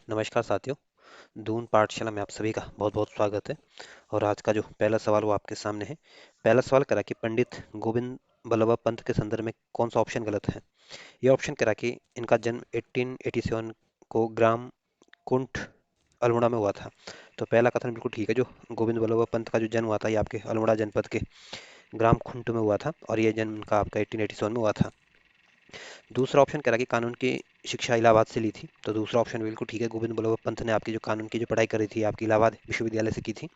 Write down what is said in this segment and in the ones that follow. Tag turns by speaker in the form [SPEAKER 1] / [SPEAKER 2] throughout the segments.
[SPEAKER 1] नमस्कार साथियों। दून पाठशाला में आप सभी का बहुत बहुत स्वागत है। और आज का जो पहला सवाल वो आपके सामने है। पहला सवाल करा कि पंडित गोविंद बल्लभ पंत के संदर्भ में कौन सा ऑप्शन गलत है। ये ऑप्शन करा कि इनका जन्म 1887 को ग्राम कुंठ अल्मोड़ा में हुआ था। तो पहला कथन बिल्कुल ठीक है। जो गोविंद बल्लभ पंत का जो जन्म हुआ था ये आपके अल्मोड़ा जनपद के ग्राम खुंट में हुआ था और ये जन्म इनका आपका 1887 में हुआ था। दूसरा ऑप्शन कह रहा है कि कानून की शिक्षा इलाहाबाद से ली थी। तो दूसरा ऑप्शन बिल्कुल ठीक है। गोविंद बल्लभ पंत ने आपकी जो कानून की जो पढ़ाई करी थी आपकी इलाहाबाद विश्वविद्यालय से की थी।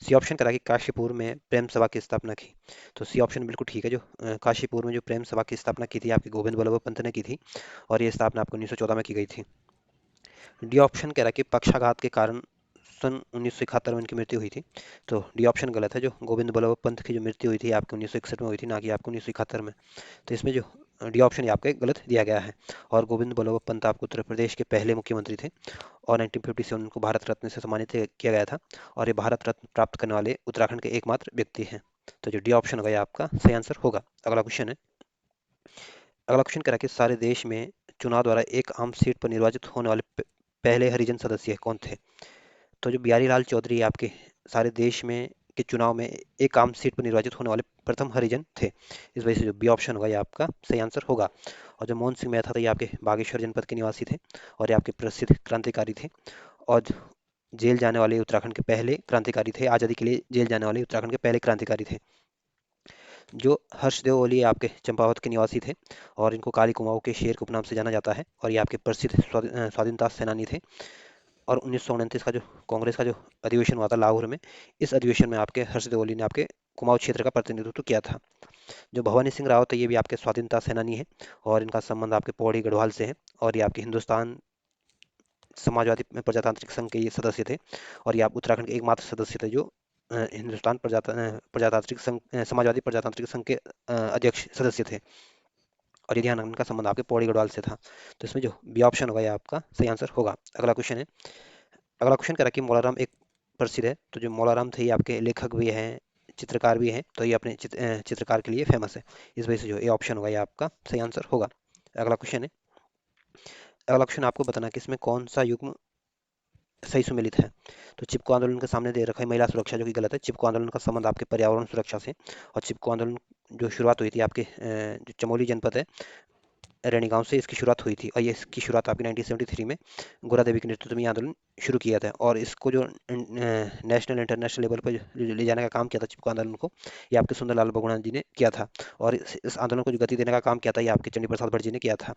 [SPEAKER 1] सी ऑप्शन करा कि काशीपुर में प्रेम सभा की स्थापना की। तो सी ऑप्शन बिल्कुल ठीक है। जो काशीपुर में जो प्रेम सभा की स्थापना की थी आपकी गोविंद बल्लभ पंत ने की थी और ये स्थापना आपको 1914 में की गई थी। डी ऑप्शन कह रहा है कि पक्षाघात के कारण सन 1971 में इनकी मृत्यु हुई थी। तो डी ऑप्शन गलत है। जो गोविंद बल्लभ पंत की जो मृत्यु हुई थी आपकी 1961 में हुई थी, ना कि आपको 1971 में। तो इसमें जो डी ऑप्शन ये आपके गलत दिया गया है। और गोविंद बल्लभ पंत आपको उत्तर प्रदेश के पहले मुख्यमंत्री थे और 1957 उनको भारत रत्न से सम्मानित किया गया था। और ये भारत रत्न प्राप्त करने वाले उत्तराखंड के एकमात्र व्यक्ति हैं। तो जो डी ऑप्शन होगा ये आपका सही आंसर होगा। अगला क्वेश्चन है। अगला क्वेश्चन कह रहा है कि सारे देश में चुनाव द्वारा एक आम सीट पर निर्वाचित होने वाले पहले हरिजन सदस्य कौन थे। तो जो बिहारी लाल चौधरी आपके सारे देश में के चुनाव में एक आम सीट पर निर्वाचित होने वाले प्रथम हरिजन थे। इस वजह से जो बी ऑप्शन होगा ये आपका सही आंसर होगा। और जो मोहन सिंह मेहता थे ये आपके बागेश्वर जनपद के निवासी थे और ये आपके प्रसिद्ध क्रांतिकारी थे। और जेल जाने वाले उत्तराखंड के पहले क्रांतिकारी थे। आज़ादी के लिए जेल जाने वाले उत्तराखंड के पहले क्रांतिकारी थे। जो हर्षदेव ओली आपके चंपावत के निवासी थे और इनको काली कुमाऊं के शेर के उपनाम से जाना जाता है और ये आपके प्रसिद्ध स्वाधीनता सेनानी थे। और 1929 का जो कांग्रेस का जो अधिवेशन हुआ था लाहौर में, इस अधिवेशन में आपके हर्षदेव ओली ने आपके कुमाऊं क्षेत्र का प्रतिनिधित्व किया था। जो भवानी सिंह रावत है ये भी आपके स्वाधीनता सेनानी है और इनका संबंध आपके पौड़ी गढ़वाल से है। और ये आपके हिंदुस्तान समाजवादी प्रजातांत्रिक संघ के ये सदस्य थे और ये आप उत्तराखंड के एकमात्र सदस्य थे जो हिंदुस्तान प्रजातांत्रिक संघ समाजवादी प्रजातांत्रिक संघ के अध्यक्ष सदस्य थे। और ये ध्यान रखने का संबंध आपके पौड़ी गढ़वाल से था। तो इसमें जो बी ऑप्शन होगा ये आपका सही आंसर होगा। अगला क्वेश्चन है। अगला क्वेश्चन कह रहा है कि मौलाराम एक प्रसिद्ध है। तो जो मौलाराम थे ये आपके लेखक भी हैं, चित्रकार भी हैं। तो ये अपने चित्रकार के लिए फेमस है। इस वजह से जो ये ऑप्शन होगा ये आपका सही आंसर होगा। अगला क्वेश्चन है। अगला क्वेश्चन आपको बताना कि इसमें कौन सा युग्म सही सुमेलित है। तो चिपको आंदोलन के सामने दे रखा है महिला सुरक्षा, जो कि गलत है। चिपको आंदोलन का संबंध आपके पर्यावरण सुरक्षा से। और चिपको आंदोलन जो शुरुआत हुई थी आपके जो चमोली जनपद है रैनी गांव से इसकी शुरुआत हुई थी और ये इसकी शुरुआत आपकी 1973 में गोरा देवी के नेतृत्व में ये आंदोलन शुरू किया था। और इसको जो नेशनल इंटरनेशनल लेवल पर ले जाने का काम किया था चिपको आंदोलन को, ये आपके सुंदरलाल बहुगुणा जी ने किया था। और इस आंदोलन को जो गति देने का काम किया था ये आपके चंडी प्रसाद भट्ट जी ने किया था।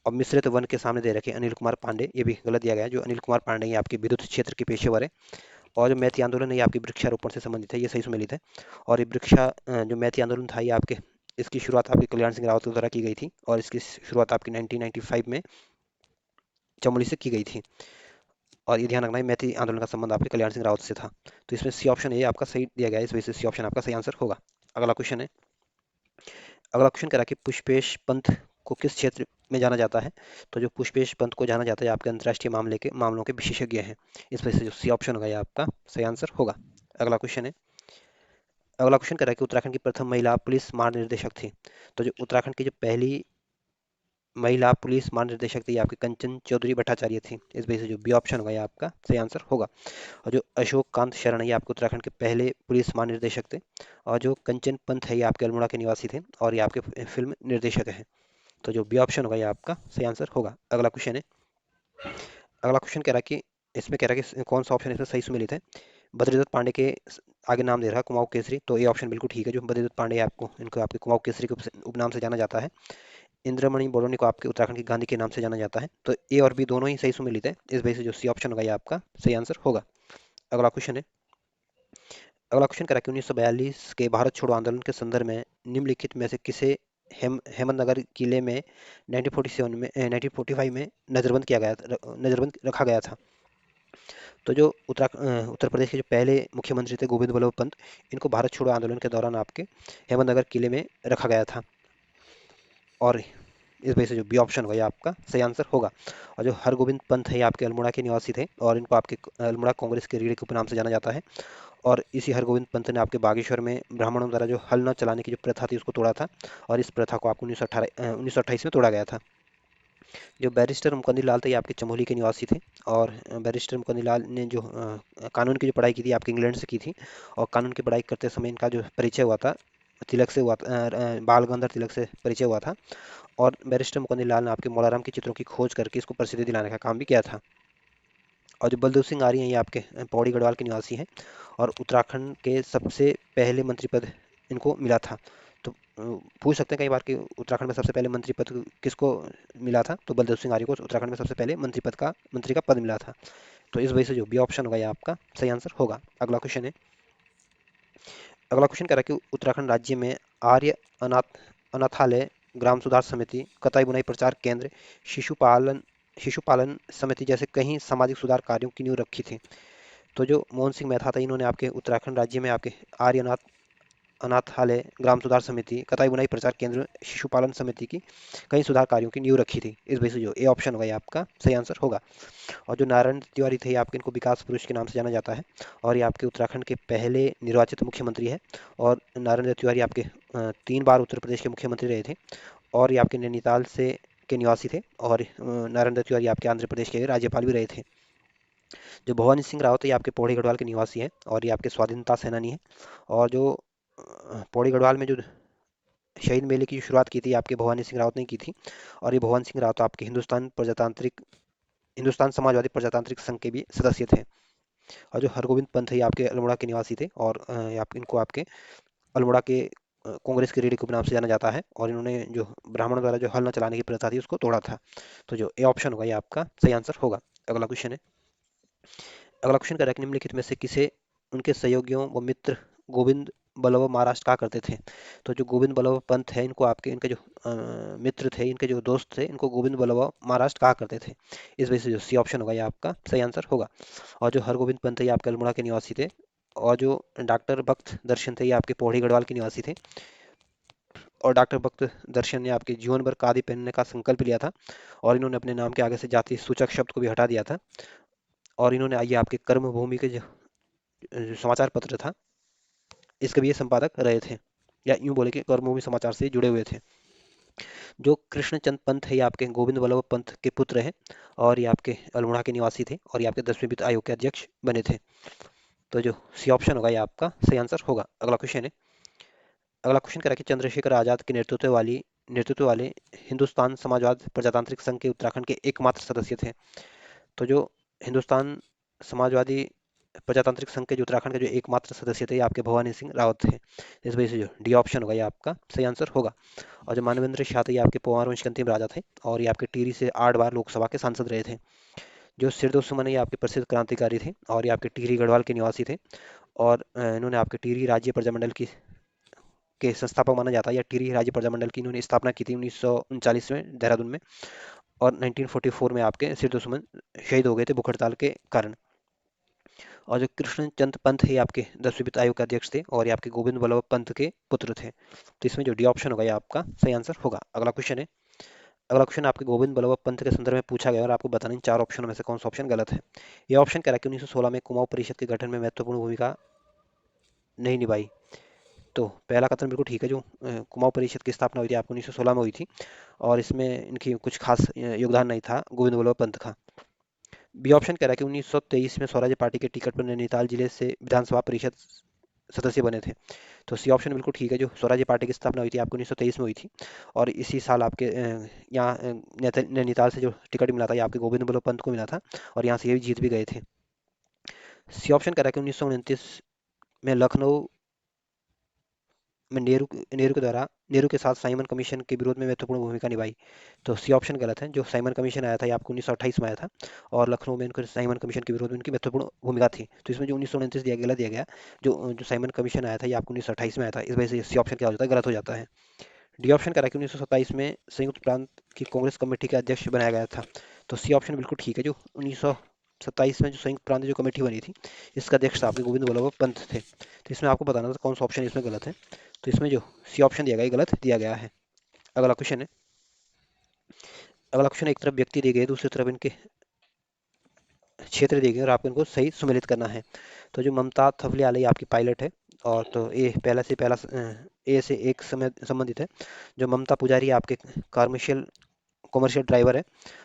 [SPEAKER 1] और मिश्रित वन के सामने दे रखे अनिल कुमार पांडे, ये भी गलत दिया गया है। जो अनिल कुमार पांडे ये आपके विद्युत क्षेत्र के पेशेवर है। और जो मैती आंदोलन है ये आपके वृक्षारोपण से संबंधित है, ये सही सुमेलित है। और ये जो मैती आंदोलन था ये आपके इसकी शुरुआत आपके कल्याण सिंह रावत के द्वारा की गई थी और इसकी शुरुआत आपकी 1995 में चमोली से की गई थी। और ये ध्यान रखना है मैती आंदोलन का संबंध आपके कल्याण सिंह रावत से था। तो इसमें सी ऑप्शन ये आपका सही दिया गया है, इस वजह से सी ऑप्शन आपका सही आंसर होगा। अगला क्वेश्चन है। अगला क्वेश्चन कह रहा है कि पुष्पेश पंत को किस क्षेत्र में जाना जाता है। तो जो पुष्पेश पंत को जाना जाता है आपके अंतर्राष्ट्रीय मामलों के विशेषज्ञ हैं। इस वजह से जो सी ऑप्शन होगा ये आपका सही आंसर होगा। अगला क्वेश्चन है। अगला क्वेश्चन कह रहा है कि उत्तराखंड की प्रथम महिला पुलिस महानिर्देशक थी। तो जो उत्तराखंड की जो पहली महिला पुलिस महानिर्देशक थी आपकी कंचन चौधरी भट्टाचार्य थी। इस वजह से जो बी ऑप्शन होगा ये आपका सही आंसर होगा। और जो अशोक कांत शरण ये आपके उत्तराखंड के पहले पुलिस महानिर्देशक थे। और जो कंचन पंत है ये आपके अल्मोड़ा के निवासी थे और ये आपके फिल्म निर्देशक हैं। तो जो बी ऑप्शन होगा ये आपका सही आंसर होगा। अगला क्वेश्चन है। अगला क्वेश्चन कह रहा है कि इसमें कह रहा है कि कौन सा ऑप्शन इसमें सही सुमेलित है। बद्रीदत्त पांडे के आगे नाम दे रहा है कुमाऊं केसरी, तो ये ऑप्शन बिल्कुल ठीक है। जो बद्रीदत्त पांडे है आपको इनको आपके कुमाऊं केसरी के उपनाम से जाना जाता है। इंद्रमणि बडोनी को आपके उत्तराखंड की गांधी के नाम से जाना जाता है। तो ए और बी दोनों ही सही सुमेलित है, इस वजह से जो सी ऑप्शन होगा ये आपका सही आंसर होगा। अगला क्वेश्चन है। अगला क्वेश्चन करा कि 1942 के भारत छोड़ो आंदोलन के संदर्भ में निम्नलिखित में से किसे हेमंतनगर किले में 1947 में 1945 में नजरबंद किया गया था, नजरबंद रखा गया था। तो जो उत्तर प्रदेश के जो पहले मुख्यमंत्री थे गोविंद बल्लभ पंत, इनको भारत छोड़ो आंदोलन के दौरान आपके हेमंतनगर किले में रखा गया था। और इस वजह से जो बी ऑप्शन होगा ये आपका सही आंसर होगा। और जो हरगोविंद पंत है ये आपके अल्मोड़ा के निवासी थे और इनको आपके अल्मोड़ा कांग्रेस के रीढ़ के उपनाम से जाना जाता है। और इसी हरगोविंद पंत ने आपके बागेश्वर में ब्राह्मणों द्वारा जो हल न चलाने की जो प्रथा थी उसको तोड़ा था। और इस प्रथा को आपको 1928 में तोड़ा गया था। जो बैरिस्टर मुकुंदी लाल थे ये आपके चमोली के निवासी थे। और बैरिस्टर मुकुंदी लाल ने जो कानून की जो पढ़ाई की थी आपके इंग्लैंड से की थी। और कानून की पढ़ाई करते समय इनका जो परिचय हुआ था तिलक से हुआ था, बाल गंगाधर तिलक से परिचय हुआ था। और बैरिस्टर मुकुंदी लाल ने आपके मौलाराम के चित्रों की खोज करके इसको प्रसिद्धि दिलाने का काम भी किया था। और जो बलदेव सिंह आर्य हैं ये आपके पौड़ी गढ़वाल के निवासी हैं। और उत्तराखंड के सबसे पहले मंत्री पद इनको मिला था। तो पूछ सकते हैं कई बार कि उत्तराखंड में सबसे पहले मंत्री पद किसको मिला था, तो बलदेव सिंह आर्य को उत्तराखंड में सबसे पहले मंत्री का पद मिला था। तो इस वजह से जो बी ऑप्शन होगा ये आपका सही आंसर होगा। अगला क्वेश्चन है। अगला क्वेश्चन कह रहा है कि उत्तराखंड राज्य में आर्य अनाथ अनाथालय, ग्राम सुधार समिति, कताई बुनाई प्रचार केंद्र, शिशुपालन शिशुपालन समिति जैसे कई सामाजिक सुधार कार्यों की नींव रखी थी। तो जो मोहन सिंह मेहता था इन्होंने आपके उत्तराखंड राज्य में आपके आर्य अनाथालय, ग्राम सुधार समिति, कताई बुनाई प्रचार केंद्र, शिशुपालन समिति की कई सुधार कार्यों की नींव रखी थी। इस वजह से जो ए ऑप्शन होगा ये आपका सही आंसर होगा। और जो नारायण तिवारी थे आपके इनको विकास पुरुष के नाम से जाना जाता है। और ये आपके उत्तराखंड के पहले निर्वाचित मुख्यमंत्री है। और नारायण तिवारी आपके 3 बार उत्तर प्रदेश के मुख्यमंत्री रहे थे। और ये आपके नैनीताल से के निवासी थे। और नारायण तिवारी आपके आंध्र प्रदेश के राज्यपाल भी रहे थे। जो भवानी सिंह रावत है ये आपके पौड़ी गढ़वाल के निवासी हैं और ये आपके स्वाधीनता सेनानी हैं। और जो पौड़ी गढ़वाल में जो शहीद मेले की शुरुआत की थी आपके भवानी सिंह रावत ने की थी। और ये भवानी सिंह रावत आपके हिंदुस्तान समाजवादी प्रजातांत्रिक संघ के भी सदस्य थे। और जो हरगोविंद पंत है ये आपके अल्मोड़ा के निवासी थे। और इनको आपके अल्मोड़ा के कांग्रेस के रेडी के नाम से जाना जाता है। और इन्होंने जो ब्राह्मणों द्वारा जो हल न चलाने की प्रथा थी उसको तोड़ा था। तो जो ए ऑप्शन होगा ये आपका सही आंसर होगा। अगला क्वेश्चन है। अगला क्वेश्चन कर रहा है कि निम्नलिखित में से किसे उनके सहयोगियों व मित्र गोविंद बल्लभ महाराष्ट्र कहा करते थे। तो जो गोविंद बल्लभ पंत है इनको आपके इनके जो मित्र थे, इनके जो दोस्त थे, इनको गोविंद बल्लभ महाराष्ट्र कहा करते थे। इस वजह से जो सी ऑप्शन होगा ये आपका सही आंसर होगा। और जो हरगोविंद पंत है ये आपके अल्मोड़ा के निवासी थे। और जो डॉक्टर भक्त दर्शन थे ये आपके पौड़ी गढ़वाल के निवासी थे। और डॉक्टर भक्त दर्शन ने आपके जीवन भर खादी पहनने का संकल्प लिया था। और इन्होंने अपने नाम के आगे से जाति सूचक शब्द को भी हटा दिया था। और इन्होंने आइए आपके कर्म भूमि के जो समाचार पत्र था इसके भी ये संपादक रहे थे। या यूं बोले कि कर्मभूमि समाचार से जुड़े हुए थे। जो कृष्णचंद पंत है ये आपके गोविंद वल्लभ पंत के पुत्र हैं। और ये आपके अल्मोड़ा के निवासी थे और ये आपके 10वें वित्त आयोग के अध्यक्ष बने थे। तो जो सी ऑप्शन होगा ये आपका सही आंसर होगा। अगला क्वेश्चन है। अगला क्वेश्चन कह रहा है कि चंद्रशेखर आजाद के नेतृत्व वाले हिंदुस्तान समाजवाद प्रजातांत्रिक संघ के उत्तराखंड के एकमात्र सदस्य थे। तो जो हिंदुस्तान समाजवादी प्रजातांत्रिक संघ के जो उत्तराखंड के जो एकमात्र सदस्य थे ये आपके भवानी सिंह रावत थे। इस वजह से जो डी ऑप्शन होगा ये आपका सही आंसर होगा। और जो मानवेंद्र शाह थे ये आपके पोवार वंश के अंतिम राजा थे। और ये आपके टिहरी से 8 बार लोकसभा के सांसद रहे थे। जो सिरदो सुमन है ये आपके प्रसिद्ध क्रांतिकारी थे और ये आपके टिहरी गढ़वाल के निवासी थे। और इन्होंने आपके टिहरी राज्य प्रजामंडल की के संस्थापक माना जाता है। या टिहरी राज्य प्रजामंडल की इन्होंने स्थापना की थी 1939 में देहरादून में। और 1944 में आपके सिरदो सुमन शहीद हो गए थे भूख हड़ताल के कारण। और जो कृष्णचंद पंत है ये आपके 10वें वित्त आयोग के अध्यक्ष थे और ये आपके गोविंद वल्लभ पंत के पुत्र थे। तो इसमें जो डी ऑप्शन होगा ये आपका सही आंसर होगा। अगला क्वेश्चन है। अगला क्वेश्चन आपके गोविंद वल्लभ पंत के संदर्भ में पूछा गया और आपको बताना इन 4 ऑप्शनों में से कौन सा ऑप्शन गलत है। ये ऑप्शन कह रहा है कि 1916 में कुमाऊं परिषद के गठन में महत्वपूर्ण भूमिका नहीं निभाई। तो पहला कथन बिल्कुल ठीक है। जो कुमाऊं परिषद की स्थापना हुई थी आपको 1916 में हुई थी। और इसमें इनकी कुछ खास योगदान नहीं था गोविंद वल्लभ पंत का। बी ऑप्शन कह रहा है कि 1923 में स्वराज्य पार्टी के टिकट पर नैनीताल जिले से विधानसभा परिषद सदस्य बने थे। तो सी ऑप्शन बिल्कुल ठीक है। जो स्वराज्य पार्टी की स्थापना हुई थी आपको 1923 में हुई थी। और इसी साल आपके यहाँ नैनीताल से जो टिकट मिला था ये आपके गोविंद बल्लभ पंत को मिला था। और यहाँ से ये भी जीत भी गए थे। सी ऑप्शन कह रहा है कि 1929 में लखनऊ में नेहरू के साथ साइमन कमीशन के विरोध में महत्वपूर्ण भूमिका निभाई। तो सी ऑप्शन गलत है। जो साइमन कमीशन आया था ये आपको 1928 में आया था। और लखनऊ में इनको साइमन कमीशन के विरोध में उनकी महत्वपूर्ण भूमिका थी। तो इसमें जो 1929 दिया गलत दिया गया। जो जो साइमन कमीशन आया था ये आपको 1928 में आया था। इस वजह से सी ऑप्शन क्या हो जाता है, गलत हो जाता है। डी ऑप्शन कह रहा है कि 1927 में संयुक्त प्रांत की कांग्रेस कमेटी का अध्यक्ष बनाया गया था। तो सी ऑप्शन बिल्कुल ठीक है। जो 1927 में जो संयुक्त प्रांत जो कमेटी बनी थी इसका अध्यक्ष आपके गोविंद वल्लभ पंत थे। तो इसमें आपको बताना था कौन सा ऑप्शन इसमें गलत है। तो इसमें जो सी ऑप्शन दिया गया है गलत दिया गया है। अगला क्वेश्चन है। अगला क्वेश्चन एक तरफ व्यक्ति दिए गए दूसरी तरफ इनके क्षेत्र दिए गए और आपको इनको सही सुमेलित करना है। तो जो ममता थवलियाल ये आपकी पायलट है। और तो ए पहला से पहला ए से एक समय संबंधित है। जो ममता पुजारी आपके कमर्शियल कॉमर्शियल ड्राइवर है।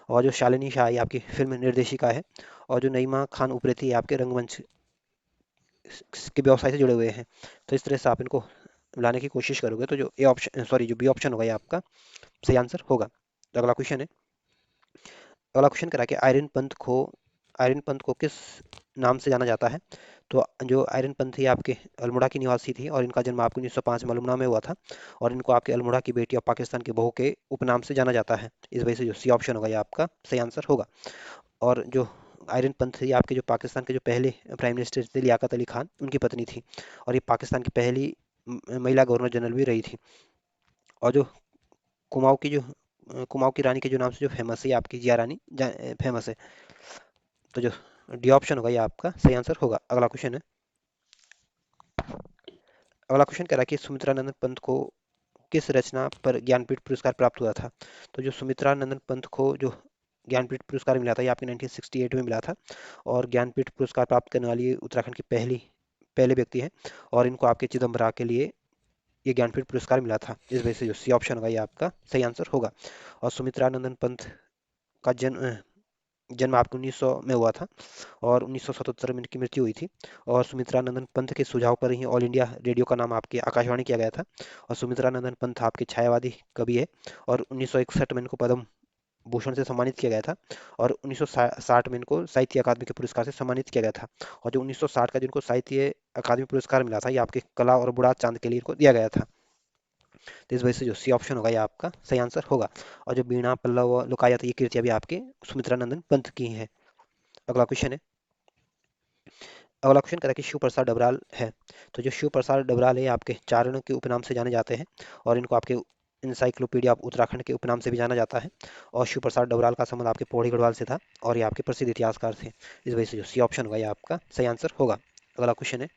[SPEAKER 1] और जो शालिनी शाह ये आपकी फिल्म निर्देशिका है। और जो नईमा खान उपरेती ये आपके रंगमंच के व्यवसाय से जुड़े हुए हैं। तो इस तरह से आप इनको लाने की कोशिश करोगे तो जो ए ऑप्शन सॉरी जो बी ऑप्शन होगा ये आपका सही आंसर होगा। तो अगला क्वेश्चन है। अगला क्वेश्चन करा कि आयरन पंथ को किस नाम से जाना जाता है। तो जो आयरन पंथ ये आपके अल्मोड़ा की निवासी थी और इनका जन्म आपको 1905 में अल्मोड़ा में हुआ था। और इनको आपके अल्मोड़ा की बेटी और पाकिस्तान की बहू के उपनाम से जाना जाता है। इस वजह से जो सी ऑप्शन होगा ये आपका सही आंसर होगा। और जो आयरन पंथ ये आपके जो पाकिस्तान के जो पहले प्राइम मिनिस्टर थे लियाकत अली खान उनकी पत्नी थी। और ये पाकिस्तान की पहली महिला गवर्नर जनरल भी रही थी। और जो कुमाऊं की रानी के जो नाम से जो फेमस है ये आपकी जिया रानी फेमस है। तो जो डी ऑप्शन होगा ये आपका सही आंसर होगा। अगला क्वेश्चन है। अगला क्वेश्चन कह रहा है कि सुमित्रा नंदन पंत को किस रचना पर ज्ञानपीठ पुरस्कार प्राप्त हुआ था। तो जो सुमित्रा नंदन पंत को जो ज्ञानपीठ पुरस्कार मिला था ये आपके 1968 में मिला था। और ज्ञानपीठ पुरस्कार प्राप्त करने वाली ये उत्तराखंड की पहले व्यक्ति हैं। और इनको आपके चिदम्बरा के लिए ये ज्ञानपीठ पुरस्कार मिला था। इस वजह से जो सी ऑप्शन होगा ये आपका सही आंसर होगा। और सुमित्रा नंदन पंत का जन्म आपको 1900 में हुआ था। और 1977 में इनकी मृत्यु हुई थी। और सुमित्रा नंदन पंत के सुझाव पर ही ऑल इंडिया रेडियो का नाम आपके आकाशवाणी किया गया था। और सुमित्रा नंदन पंत आपके छायावादी कवि है। और 1961 में इनको पद्म भूषण से सम्मानित किया गया था। और 1960 में इनको साहित्य अकादमी के पुरस्कार से सम्मानित किया गया था। और जो 1960 का जिनको साहित्य अकादमी पुरस्कार मिला था ये आपके कला और बुढ़ा चांद के लिए इनको दिया गया था। तो इस वजह से जो सी ऑप्शन होगा ये आपका सही आंसर होगा। और जो बीणा पल्लव और लुकायत ये कृतियां भी आपके सुमित्रा नंदन पंत की हैं। अगला क्वेश्चन है। अगला क्वेश्चन करा कि शिव प्रसाद डबराल है। तो जो शिव प्रसाद डबराल है आपके चारणों के उपनाम से जाने जाते हैं। और इनको आपके इंसाइक्लोपीडिया ऑफ उत्तराखंड के उपनाम से भी जाना जाता है। और शिव प्रसाद डबराल का संबंध आपके पौड़ी गढ़वाल से था। और ये आपके प्रसिद्ध इतिहासकार थे। इस वजह से जो सी ऑप्शन होगा ये आपका सही आंसर होगा। अगला क्वेश्चन है।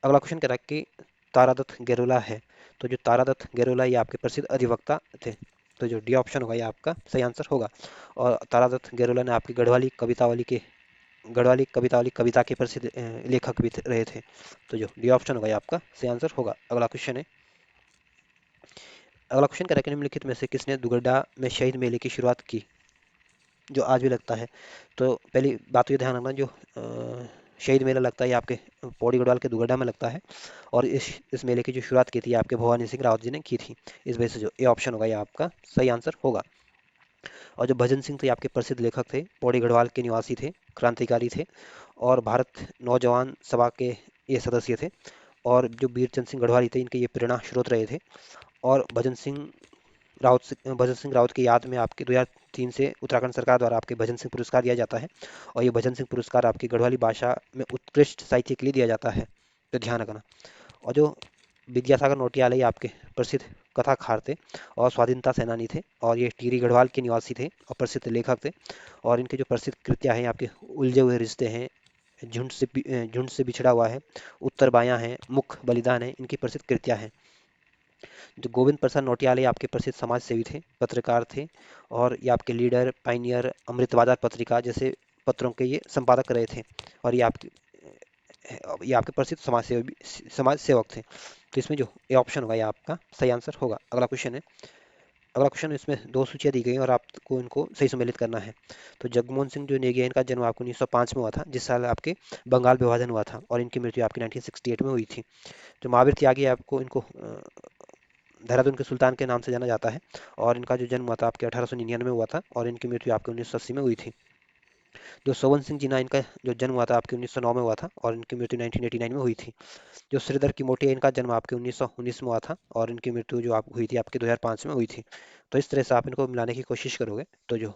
[SPEAKER 1] अगला क्वेश्चन कह रहा है कि तारादत्त गेरोला है। तो जो तारादत्त गेरोला ये आपके प्रसिद्ध अधिवक्ता थे। तो जो डी ऑप्शन होगा ये आपका सही आंसर होगा। और तारादत्त गेरोला ने आपकी गढ़वाली कविता वाली कविता के प्रसिद्ध लेखक भी रहे थे। तो जो डी ऑप्शन होगा ये आपका सही आंसर होगा। अगला क्वेश्चन है। अगला क्वेश्चन कह रहा है कि निम्नलिखित में से किसने दुगड्डा में शहीद मेले की शुरुआत की जो आज भी लगता है। तो पहली बात तो ये ध्यान रखना जो शहीद मेला लगता है ये आपके पौड़ी गढ़वाल के दुगड्डा में लगता है। और इस मेले की जो शुरुआत की थी आपके भवानी सिंह रावत जी ने की थी। इस वजह से जो ए ऑप्शन होगा ये आपका सही आंसर होगा। और जो भजन सिंह थे आपके प्रसिद्ध लेखक थे पौड़ी गढ़वाल के निवासी थे क्रांतिकारी थे। और भारत नौजवान सभा के ये सदस्य थे। और जो बीरचंद सिंह गढ़वाली थे इनके ये प्रेरणा स्रोत रहे थे। और भजन सिंह रावत की याद में आपके 2003 से उत्तराखंड सरकार द्वारा आपके भजन सिंह पुरस्कार दिया जाता है। और ये भजन सिंह पुरस्कार आपकी गढ़वाली भाषा में उत्कृष्ट साहित्य के लिए दिया जाता है। तो ध्यान रखना। और जो विद्यासागर नौटियाल ये आपके प्रसिद्ध कथाकार थे और स्वाधीनता सेनानी थे। और ये टिहरी गढ़वाल के निवासी थे और प्रसिद्ध लेखक थे। और इनके जो प्रसिद्ध कृतियाँ हैं आपके उलझे हुए रिश्ते हैं, झुंड से बिछड़ा हुआ है, उत्तर बायां है, मुख बलिदान है, इनकी प्रसिद्ध कृतियाँ हैं। जो गोविंद प्रसाद नौटियाल ये आपके प्रसिद्ध समाज सेवी थे, पत्रकार थे। और ये आपके लीडर पाइनियर अमृतबाजार पत्रिका जैसे पत्रों के ये संपादक रहे थे। और ये आपके प्रसिद्ध समाज सेवक थे। तो इसमें जो ये ऑप्शन होगा ये आपका सही आंसर होगा। अगला क्वेश्चन है। अगला क्वेश्चन इसमें दो सूचियां दी गई हैं और आपको इनको सही सम्मिलित करना है। तो जगमोहन सिंह जो नेगी है इनका जन्म आपको 1905 में हुआ था जिस साल आपके बंगाल विभाजन हुआ था। और इनकी मृत्यु आपकी 1968 में हुई थी। जो महावीर त्यागी है आपको इनको देहरादून के सुल्तान के नाम से जाना जाता है। और इनका जो जन्म हुआ था आपके 1899 में हुआ था। और इनकी मृत्यु आपके 1980 में हुई थी। जो सोवन सिंह जीना इनका जो जन्म हुआ था आपके 1909 में हुआ था। और इनकी मृत्यु 1989 में हुई थी। जो श्रीधर की मोटी है इनका जन्म आपके 1919 में हुआ था। और इनकी मृत्यु जो आप हुई थी आपके 2005 में हुई थी। तो इस तरह से आप इनको मिलाने की कोशिश करोगे तो जो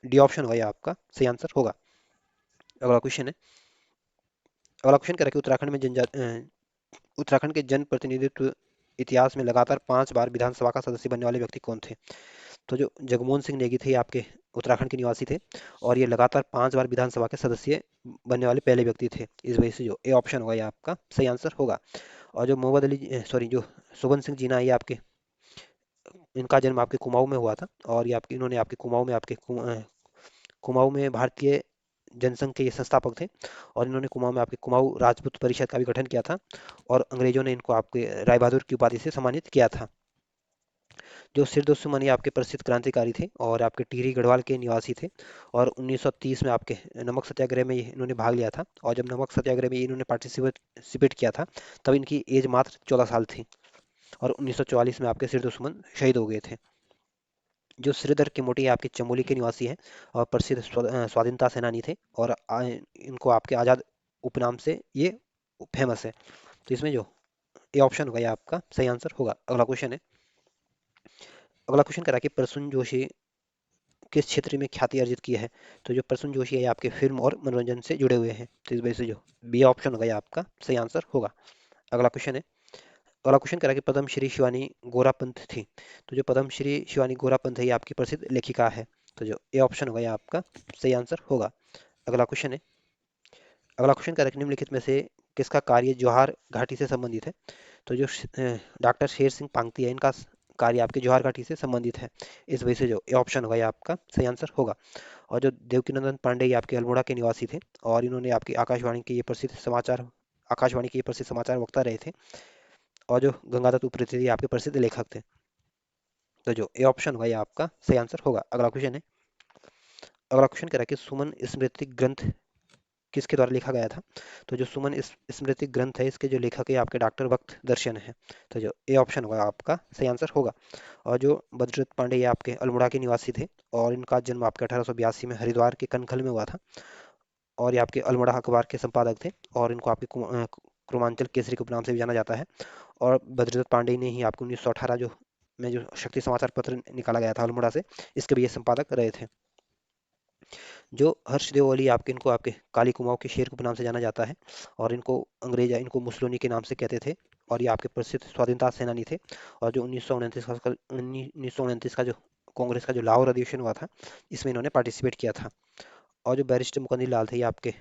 [SPEAKER 1] डी ऑप्शन होगा ये आपका सही आंसर होगा। अगला क्वेश्चन है। अगला क्वेश्चन कह रहा है कि उत्तराखंड के जन प्रतिनिधित्व इतिहास में लगातार 5 बार विधानसभा का सदस्य बनने वाले व्यक्ति कौन थे। तो जो जगमोहन सिंह नेगी थे ये आपके उत्तराखंड के निवासी थे। और ये लगातार 5 बार विधानसभा के सदस्य बनने वाले पहले व्यक्ति थे। इस वजह से जो ए ऑप्शन होगा ये आपका सही आंसर होगा। और जो जो सुबन सिंह जीना ये आपके इनका जन्म आपके कुमाऊं में हुआ था। और ये आपके इन्होंने आपके कुमाऊं में भारतीय जनसंघ के ये संस्थापक थे। और इन्होंने कुमाऊं में आपके कुमाऊं राजपूत परिषद का भी गठन किया था। और अंग्रेजों ने इनको आपके राय बहादुर की उपाधि से सम्मानित किया था। जो सिरदो सुमन ये आपके प्रसिद्ध क्रांतिकारी थे और आपके टिहरी गढ़वाल के निवासी थे। और 1930 में आपके नमक सत्याग्रह में इन्होंने भाग लिया था। और जब नमक सत्याग्रह में इन्होंने पार्टिसिपेट किया था, तब इनकी एज मात्र 14 साल थी। और 1944 में आपके सिरदो सुमन शहीद हो गए थे। जो श्रीधर किमोटी आपके चमोली के निवासी हैं और प्रसिद्ध स्वाधीनता सेनानी थे। और इनको आपके आज़ाद उपनाम से ये फेमस है। तो इसमें जो ए ऑप्शन होगा ये आपका सही आंसर होगा। अगला क्वेश्चन है। अगला क्वेश्चन करा कि प्रसून जोशी किस क्षेत्र में ख्याति अर्जित की है। तो जो प्रसून जोशी है ये आपके फिल्म और मनोरंजन से जुड़े हुए हैं। तो इस वजह से जो बी ऑप्शन होगा ये आपका सही आंसर होगा। अगला क्वेश्चन है। अगला क्वेश्चन करा कि पद्म श्री शिवानी गोरापंत थी। तो जो पद्म श्री शिवानी गोरापंत है ये आपकी प्रसिद्ध लेखिका है। तो जो ए ऑप्शन होगा ये आपका सही आंसर होगा। अगला क्वेश्चन है। अगला क्वेश्चन करा कि निम्नलिखित में से किसका कार्य जौहार घाटी से संबंधित है। तो जो डॉक्टर शेर सिंह पांगती है इनका कार्य आपके जौहार घाटी से संबंधित है। इस वजह से जो ए ऑप्शन होगा ये आपका सही आंसर होगा। और जो देवकीनंदन पांडे ये आपके अल्मोड़ा के निवासी थे और इन्होंने आपकी आकाशवाणी के ये प्रसिद्ध समाचार वक्ता रहे थे। और जो गंगादत्त उप्रेती ये आपके प्रसिद्ध लेखक थे। तो जो ए ऑप्शन होगा ये आपका सही आंसर होगा। अगला क्वेश्चन है। अगला क्वेश्चन कह रहा है कि सुमन स्मृति ग्रंथ किसके द्वारा लिखा गया था। तो जो सुमन स्मृति ग्रंथ है इसके जो लेखक है आपके डॉक्टर भक्त दर्शन है। तो जो ए ऑप्शन होगा आपका सही आंसर होगा। और जो बद्रदत्त पांडे ये आपके अल्मोड़ा के निवासी थे और इनका जन्म आपके 1882 में हरिद्वार के कनखल में हुआ था। और ये आपके अल्मोड़ा अखबार के संपादक थे और इनको आपके कुमांचल केसरी के उपनाम से भी जाना जाता है। और बद्रदत्त पांडे ने ही आपको 1918 जो शक्ति समाचार पत्र निकाला गया था अल्मोड़ा से, इसके भी ये संपादक रहे थे। जो हर्षदेव अली आपके इनको आपके काली कुमाऊं के शेर के उपनाम से जाना जाता है। और इनको अंग्रेज इनको मुसलोनी के नाम से कहते थे। और ये आपके प्रसिद्ध स्वाधीनता सेनानी थे। और जो 1929 का जो कांग्रेस का जो लाहौर अधिवेशन हुआ था इसमें इन्होंने पार्टिसिपेट किया था। और जो बैरिस्टर मुकंदी लाल थे ये आपके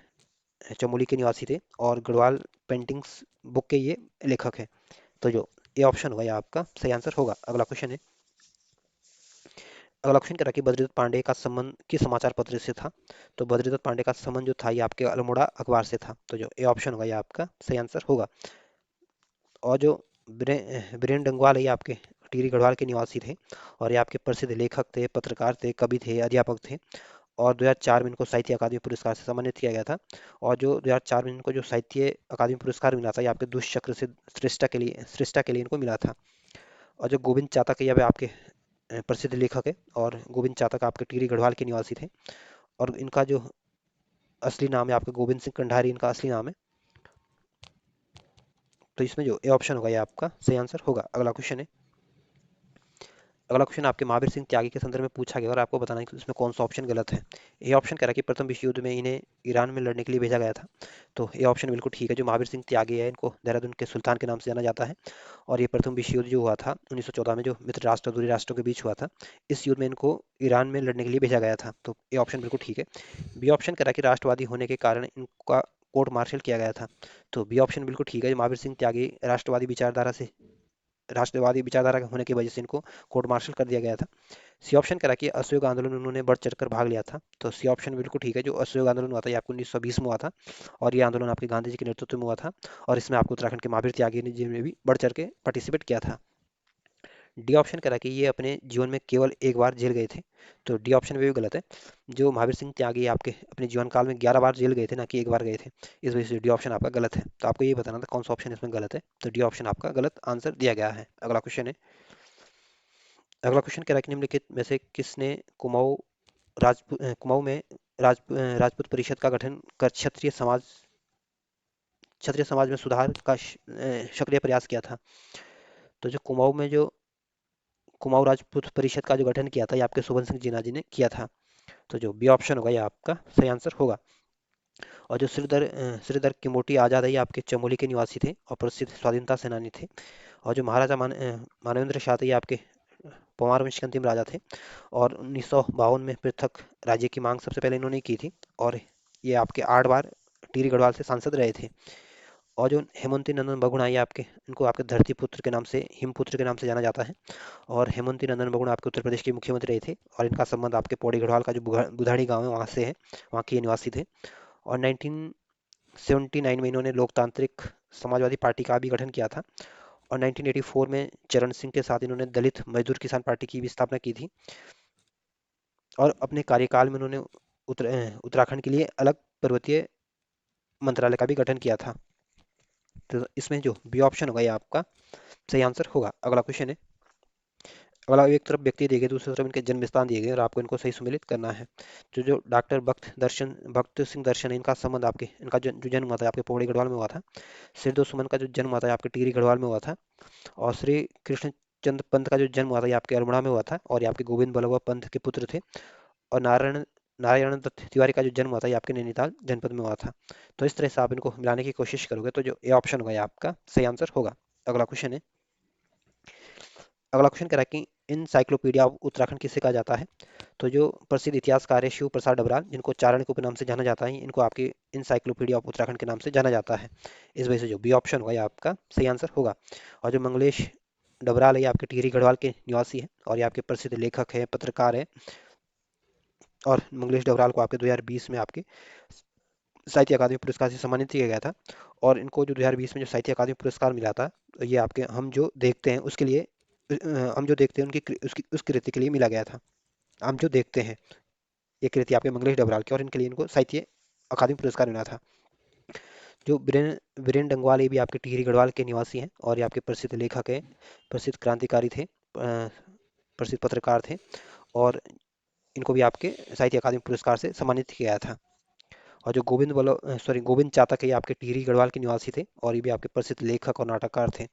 [SPEAKER 1] चमोली के निवासी थे और गढ़वाल पेंटिंग्स बुक के ये लेखक हैं। तो जो ये ऑप्शन होगा ये आपका सही आंसर होगा। अगला क्वेश्चन है। अगला क्वेश्चन कह रहा है कि बद्रीदत्त पांडे का संबंध किस समाचार पत्र से था। तो बद्रीदत्त पांडे का संबंध जो था ये आपके अल्मोड़ा अखबार से था। तो जो ए ऑप्शन होगा ये आपका सही आंसर होगा। और जो बीरेन डंगवाल है ये आपके टिहरी गढ़वाल के निवासी थे। और ये आपके प्रसिद्ध लेखक थे, पत्रकार थे, कवि थे, अध्यापक थे। और 2004 में इनको साहित्य अकादमी पुरस्कार से सम्मानित किया गया था। और जो 2004 में इनको जो साहित्य अकादमी पुरस्कार मिला था ये आपके दुष्चक्र से श्रेष्ठा के लिए इनको मिला था। और जो गोविंद चातक है ये आपके प्रसिद्ध लेखक है और गोविंद चातक आपके टिहरी गढ़वाल के निवासी थे। और इनका जो असली नाम है आपका गोविंद सिंह कंधारी इनका असली नाम है। तो इसमें जो ए ऑप्शन होगा ये आपका सही आंसर होगा। अगला क्वेश्चन है। अगला क्वेश्चन आपके महावीर सिंह त्यागी के संदर्भ में पूछा गया और आपको बताना है कि इसमें कौन सा ऑप्शन गलत है। ए ऑप्शन कह रहा है कि प्रथम विश्व युद्ध में इन्हें ईरान में लड़ने के लिए भेजा गया था। तो ये ऑप्शन बिल्कुल ठीक है। जो महावीर सिंह त्यागी है इनको देहरादून के सुल्तान के नाम से जाना जाता है। और ये प्रथम विश्व युद्ध जो हुआ था 1914 में जो मित्र राष्ट्र और दूरी राष्ट्रों के बीच हुआ था, इस युद्ध में इनको ईरान में लड़ने के लिए भेजा गया था। तो ये ऑप्शन बिल्कुल ठीक है। बी ऑप्शन कह रहा है कि राष्ट्रवादी होने के कारण इनका कोर्ट मार्शल किया गया था। तो बी ऑप्शन बिल्कुल ठीक है। महावीर सिंह त्यागी राष्ट्रवादी विचारधारा के होने की वजह से इनको कोर्ट मार्शल कर दिया गया था। सी ऑप्शन करा कि असहयोग आंदोलन में उन्होंने बढ़ चढ़कर भाग लिया था। तो सी ऑप्शन बिल्कुल ठीक है। जो असहयोग आंदोलन हुआ था ये आपको 1920 में हुआ था। और ये आंदोलन आपके गांधी जी के नेतृत्व में हुआ था। और इसमें आपको उत्तराखंड के महावीर त्यागी जी ने भी बढ़ चढ़ के पार्टिसिपेट किया था। डी ऑप्शन करा कि ये अपने जीवन में केवल एक बार जेल गए थे। तो डी ऑप्शन में भी गलत है। जो महावीर सिंह त्यागी आपके अपने जीवन काल में 11 बार जेल गए थे, ना कि एक बार गए थे। इस वजह से डी ऑप्शन आपका गलत है। तो आपको ये बताना था कौन सा ऑप्शन इसमें गलत है। तो डी ऑप्शन आपका गलत आंसर दिया गया है। अगला क्वेश्चन है। अगला क्वेश्चन कह रहा है कि निम्नलिखित में से किसने कुमाऊं में राजपूत परिषद का गठन कर क्षत्रिय समाज में सुधार का सक्रिय प्रयास किया था। तो जो कुमाऊं राजपूत परिषद का जो गठन किया था ये आपके सुबन सिंह जीना जी ने किया था। तो जो बी ऑप्शन होगा ये आपका सही आंसर होगा। और जो श्रीधर किमोटी आजाद है ये आपके चमोली के निवासी थे और प्रसिद्ध स्वाधीनता सेनानी थे। और जो महाराजा मानवेंद्र शाह थे ये आपके परमार वंश के अंतिम राजा थे। और 1952 में पृथक राज्य की मांग सबसे पहले इन्होंने की थी। और ये आपके 8 बार टिहरी गढ़वाल से सांसद रहे थे। और जो हेमंती नंदन बहुगुणा ये आपके इनको आपके धरती पुत्र के नाम से हिमपुत्र के नाम से जाना जाता है। और हेमंती नंदन बहुगुणा आपके उत्तर प्रदेश के मुख्यमंत्री रहे थे। और इनका संबंध आपके पौड़ी गढ़वाल का जो बुधाड़ी गांव है वहाँ से है, वहाँ के ये निवासी थे। और 1979 में इन्होंने लोकतांत्रिक समाजवादी पार्टी का भी गठन किया था। और 1984 में चरण सिंह के साथ इन्होंने दलित मजदूर किसान पार्टी की भी स्थापना की थी। और अपने कार्यकाल में उन्होंने उत्तराखंड के लिए अलग पर्वतीय मंत्रालय का भी गठन किया था। तो इसमें जो बी ऑप्शन होगा ये आपका सही आंसर होगा। अगला क्वेश्चन है। अगला एक तरफ व्यक्ति दिए गए, दूसरी तरफ इनके जन्म स्थान दिए गए और आपको इनको सही सुमेलित करना है। जो डॉक्टर भक्त सिंह दर्शन है, इनका संबंध आपके इनका जो जन्म हुआ था आपके पौड़ी गढ़वाल में हुआ था। सिरदो सुमन का जो जन्म हुआ था आपके टिहरी गढ़वाल में हुआ था। और श्री कृष्ण चंद्र पंत का जो जन्म हुआ था ये आपके अल्मोड़ा में हुआ था और ये आपके गोविंद बल्लभ पंत के पुत्र थे। और नारायण नारायण दत्त तिवारी का जो जन्म हुआ था ये आपके नैनीताल जनपद में हुआ था। तो इस तरह से आप इनको मिलाने की कोशिश करोगे तो जो ए ऑप्शन होगा ये आपका सही आंसर होगा। अगला क्वेश्चन है। अगला क्वेश्चन कह रहा है कि इंसाइक्लोपीडिया ऑफ उत्तराखंड किसे कहा जाता है। तो जो प्रसिद्ध इतिहासकार है शिव प्रसाद डबराल, जिनको चारण के उपनाम से जाना जाता है, इनको आपकी इंसाइक्लोपीडिया ऑफ उत्तराखंड के नाम से जाना जाता है। इस वजह से जो बी ऑप्शन होगा ये आपका सही आंसर होगा। और जो मंगलेश डबराल है ये आपके टिहरी गढ़वाल के निवासी है और ये आपके प्रसिद्ध लेखक है, पत्रकार है। और मंगलेश डबराल को आपके 2020 में आपके साहित्य अकादमी पुरस्कार से सम्मानित किया गया था। और इनको जो 2020 में जो साहित्य अकादमी पुरस्कार मिला था, तो ये आपके हम जो देखते हैं उसके लिए हम जो देखते हैं उसकी उस कृति के लिए मिला गया था। हम जो देखते हैं ये कृति आपके मंगलेश डबराल की, और इनके लिए इनको साहित्य अकादमी पुरस्कार मिला था। जो वीरेन डंगवाल ये भी आपके टिहरी गढ़वाल के निवासी हैं और ये आपके प्रसिद्ध लेखक हैं, प्रसिद्ध क्रांतिकारी थे, प्रसिद्ध पत्रकार थे। और इनको भी आपके साहित्य अकादमी पुरस्कार से सम्मानित किया गया था। और जो गोविंद चातक है ये आपके टिहरी गढ़वाल के निवासी थे और ये भी आपके प्रसिद्ध लेखक और नाटककार थे।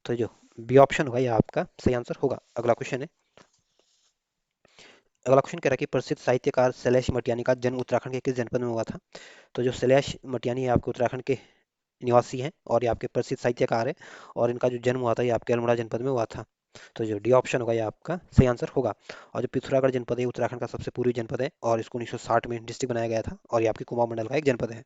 [SPEAKER 1] तो जो बी ऑप्शन होगा ये आपका सही आंसर होगा। अगला क्वेश्चन है। अगला क्वेश्चन कह रहा है कि प्रसिद्ध साहित्यकार शैलेश मटियानी का जन्म उत्तराखंड के किस जनपद में हुआ था। तो जो शैलेश मटियानी है आपके उत्तराखंड के निवासी हैं और ये आपके प्रसिद्ध साहित्यकार है। और इनका जो जन्म हुआ था ये आपके अल्मोड़ा जनपद में हुआ था। तो जो डी ऑप्शन होगा ये आपका सही आंसर होगा। और जो पिथौरागढ़ जनपद है उत्तराखंड का सबसे पूर्वी जनपद है और इसको 1960 में डिस्ट्रिक्ट बनाया गया था और ये आपके कुमाऊं मंडल का एक जनपद है।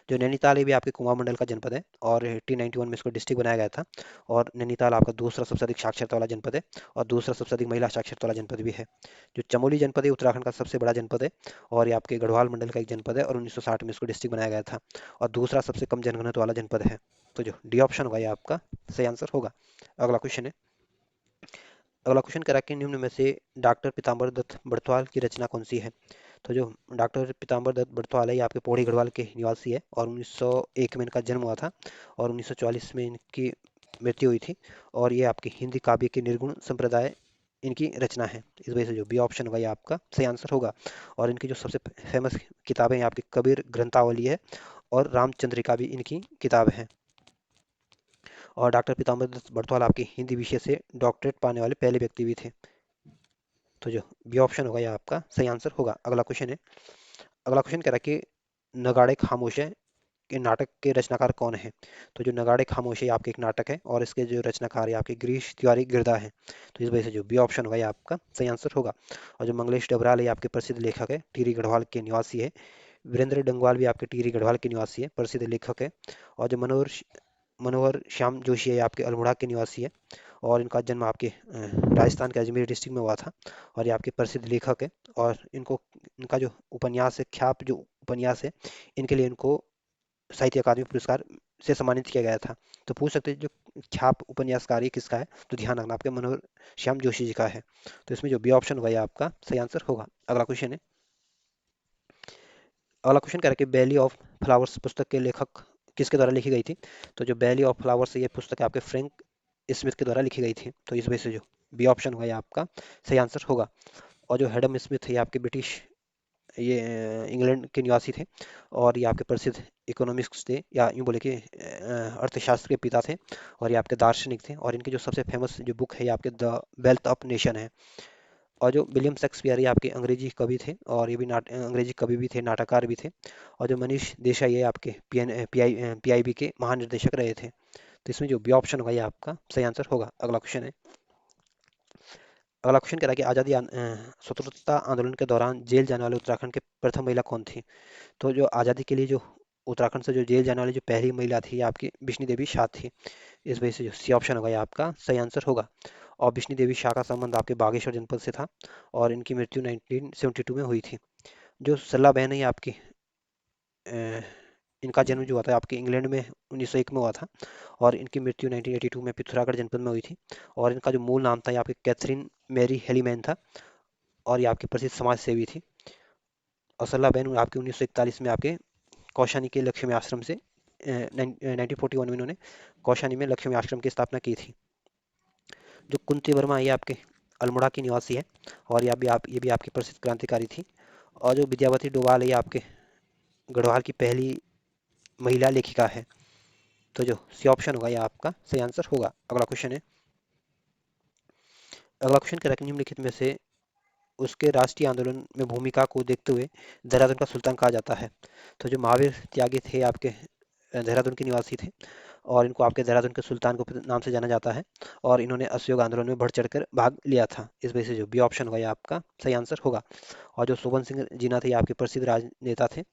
[SPEAKER 1] जो नैनीताल ये भी आपके कुमाऊं मंडल का जनपद है और 1891 में इसको डिस्ट्रिक्ट बनाया गया था। और नैनीताल आपका दूसरा सबसे अधिक साक्षरता वाला जनपद है और दूसरा सबसे अधिक महिला साक्षरता वाला जनपद भी है। जो चमोली जनपद है उत्तराखंड का सबसे बड़ा जनपद है और ये आपके गढ़वाल मंडल का एक जनपद है और 1960 में इसको डिस्ट्रिक्ट बनाया गया था और दूसरा सबसे कम जनघनत्व वाला जनपद है। तो जो डी ऑप्शन होगा ये आपका सही आंसर होगा। अगला क्वेश्चन है। अगला क्वेश्चन करा कि निम्न में से डॉक्टर पीताम्बर दत्त बड़थवाल की रचना कौन सी है। तो जो डॉक्टर पीताम्बर दत्त बड़थवाल है ये आपके पौड़ी गढ़वाल के निवासी है और 1901 में इनका जन्म हुआ था और 1944 में इनकी मृत्यु हुई थी। और ये आपके हिंदी काव्य के निर्गुण संप्रदाय इनकी रचना है। इस वजह से जो बी ऑप्शन होगा ये आपका सही आंसर होगा। और इनकी जो सबसे फेमस किताबें हैं आपकी कबीर ग्रंथावली है और रामचंद्रिका भी इनकी किताब है। और डॉक्टर पीताम्बर दत्त बड़थवाल आपके हिंदी विषय से डॉक्टरेट पाने वाले पहले व्यक्ति भी थे। तो जो बी ऑप्शन होगा ये आपका सही आंसर होगा। अगला क्वेश्चन है। अगला क्वेश्चन कह रहा है कि नगाड़े खामोश है के नाटक के रचनाकार कौन है। तो जो नगाड़े खामोश है ये आपके एक नाटक है और इसके जो रचनाकार है आपके गिरीश तिवारी गिरदा है। तो इस वजह से जो बी ऑप्शन होगा ये आपका सही आंसर होगा। और जो मंगलेश डबराल है ये आपके प्रसिद्ध लेखक है, टिहरी गढ़वाल के निवासी है। वीरेंद्र डंगवाल भी आपके टिहरी गढ़वाल के निवासी है, प्रसिद्ध लेखक है। और जो मनोहर श्याम जोशी है ये आपके अल्मोड़ा के निवासी है और इनका जन्म आपके राजस्थान के अजमेर डिस्ट्रिक्ट में हुआ था और ये आपके प्रसिद्ध लेखक है। और इनको इनका जो उपन्यास है ख्याप जो उपन्यास है इनके लिए इनको साहित्य अकादमी पुरस्कार से सम्मानित किया गया था। तो पूछ सकते हैं जो ख्याप उपन्यासकार ये किसका है, तो ध्यान रखना आपके मनोहर श्याम जोशी जी का है। तो इसमें जो बी ऑप्शन होगा ये आपका सही आंसर होगा। अगला क्वेश्चन है। अगला क्वेश्चन कह रहा है कि बैली ऑफ फ्लावर्स पुस्तक के लेखक किसके द्वारा लिखी गई थी। तो जो बैली ऑफ फ्लावर्स है ये पुस्तक आपके फ्रैंक स्मिथ के द्वारा लिखी गई थी। तो इस वजह से जो बी ऑप्शन होगा ये आपका सही आंसर होगा। और जो हेडम स्मिथ है ये आपके ब्रिटिश ये इंग्लैंड के निवासी थे और ये आपके प्रसिद्ध इकोनॉमिक्स थे या यूँ बोले कि अर्थशास्त्र के पिता थे और ये आपके दार्शनिक थे। और इनकी जो सबसे फेमस जो बुक है ये आपके द वेल्थ ऑफ नेशन है। और जो विलियम शेक्सपियर ये आपके अंग्रेजी कवि थे और ये भी अंग्रेजी कवि भी थे, नाटककार भी थे। और जो मनीष देसाई ये आपके पीआईबी के महानिर्देशक रहे थे। तो इसमें जो बी ऑप्शन होगा ये आपका सही आंसर होगा। अगला क्वेश्चन है। अगला क्वेश्चन कह रहा है कि स्वतंत्रता आंदोलन के दौरान जेल जाने वाले उत्तराखंड के प्रथम महिला कौन थी। तो जो आज़ादी के लिए जो उत्तराखंड से जो जेल जाने वाली जो पहली महिला थी ये आपकी बिश्नी देवी शाह थी। इस वजह से जो सी ऑप्शन होगा ये आपका सही आंसर होगा। और बिश्नी देवी शाह का संबंध आपके बागेश्वर जनपद से था और इनकी मृत्यु 1972 में हुई थी। जो सल्ला बहन है ये आपकी इनका जन्म जो हुआ था आपके इंग्लैंड में 1901 में हुआ था, और इनकी मृत्यु 1982 में पिथौरागढ़ जनपद में हुई थी। और इनका जो मूल नाम था ये आपके कैथरीन मैरी हेलीमैन था, और ये आपकी प्रसिद्ध समाज सेवी थी। और सलाहबेन आपके 1941 में आपके कौशानी के लक्ष्मी आश्रम से 1941 में इन्होंने कौशानी में लक्ष्मी आश्रम की स्थापना की थी। जो कुंती वर्मा ये आपके अल्मोड़ा की निवासी है, और ये भी आपकी प्रसिद्ध क्रांतिकारी थी। और जो विद्यावती डोभाल है ये आपके गढ़वाल की पहली महिला लेखिका है। तो जो सी ऑप्शन होगा ये आपका सही आंसर होगा। अगला क्वेश्चन है। अगला क्वेश्चन कह रहा है कि निम्नलिखित में से उसके राष्ट्रीय आंदोलन में भूमिका को देखते हुए देहरादून का सुल्तान कहा जाता है। तो जो महावीर त्यागी थे आपके देहरादून के निवासी थे, और इनको आपके देहरादून के सुल्तान को नाम से जाना जाता है, और इन्होंने असहयोग आंदोलन में बढ़ चढ़कर भाग लिया था। इस वजह से जो बी ऑप्शन होगा ये आपका सही आंसर होगा। और जो सुबन सिंह जीना थे ये आपके प्रसिद्ध राजनेता थे।